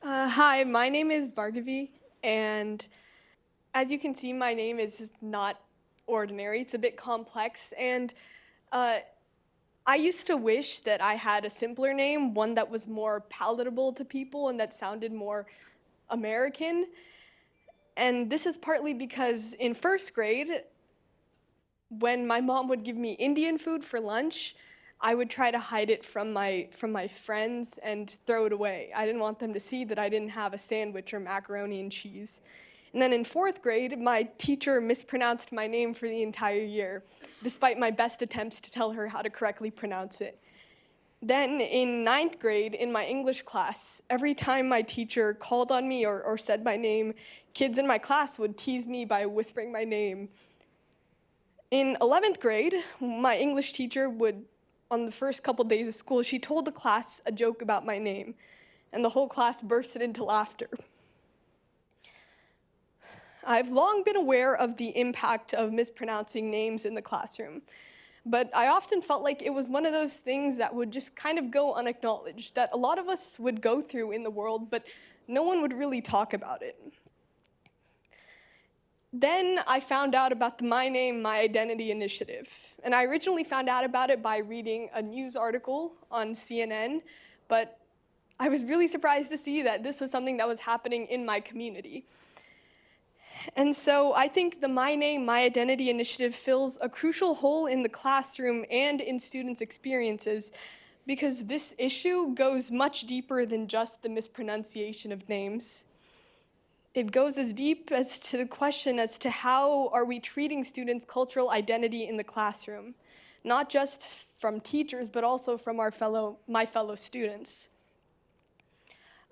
Hi, my name is Bhargavi, and as you can see, my name is not ordinary. It's a bit complex, and uh, I used to wish that I had a simpler name, one that was more palatable to people and that sounded more American. And this is partly because in first grade, when my mom would give me Indian food for lunch, I would try to hide it from my friends and throw it away. I didn't want them to see that I didn't have a sandwich or macaroni and cheese. And then in fourth grade, my teacher mispronounced my name for the entire year, despite my best attempts to tell her how to correctly pronounce it. Then in ninth grade, in my English class, every time my teacher called on me or said my name, kids in my class would tease me by whispering my name. In 11th grade, my English teacher would, on the first couple days of school, she told the class a joke about my name, and the whole class bursted into laughter. I've long been aware of the impact of mispronouncing names in the classroom, but I often felt like it was one of those things that would just kind of go unacknowledged, that a lot of us would go through in the world, but no one would really talk about it. Then I found out about the My Name, My Identity initiative. And I originally found out about it by reading a news article on CNN, but I was really surprised to see that this was something that was happening in my community. And so I think the My Name, My Identity initiative fills a crucial hole in the classroom and in students' experiences because this issue goes much deeper than just the mispronunciation of names. It goes as deep as to the question as to how are we treating students' cultural identity in the classroom, not just from teachers, but also from my fellow students.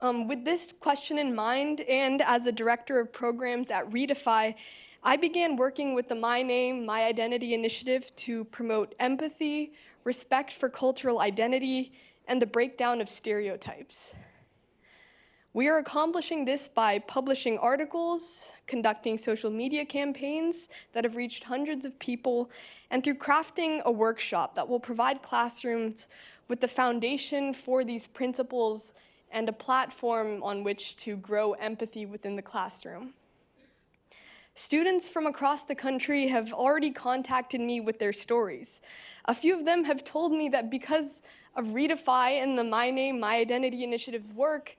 With this question in mind, and as a director of programs at Redefy, I began working with the My Name, My Identity initiative to promote empathy, respect for cultural identity, and the breakdown of stereotypes. We are accomplishing this by publishing articles, conducting social media campaigns that have reached hundreds of people, and through crafting a workshop that will provide classrooms with the foundation for these principles and a platform on which to grow empathy within the classroom. Students from across the country have already contacted me with their stories. A few of them have told me that because of Redefy and the My Name, My Identity initiative's work,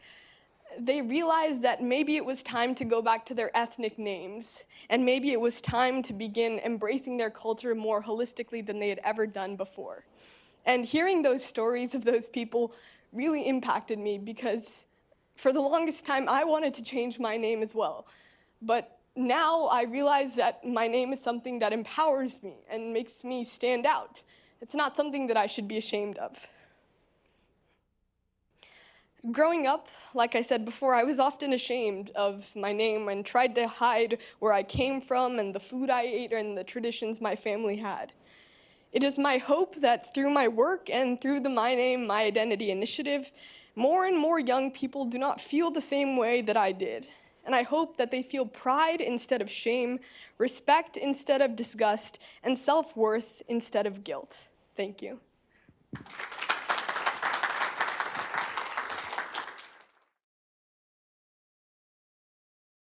they realized that maybe it was time to go back to their ethnic names, and maybe it was time to begin embracing their culture more holistically than they had ever done before. And hearing those stories of those people really impacted me because for the longest time I wanted to change my name as well. But now I realize that my name is something that empowers me and makes me stand out. It's not something that I should be ashamed of. Growing up, like I said before, I was often ashamed of my name and tried to hide where I came from and the food I ate and the traditions my family had. It is my hope that through my work and through the My Name, My Identity initiative, more and more young people do not feel the same way that I did. And I hope that they feel pride instead of shame, respect instead of disgust, and self-worth instead of guilt. Thank you.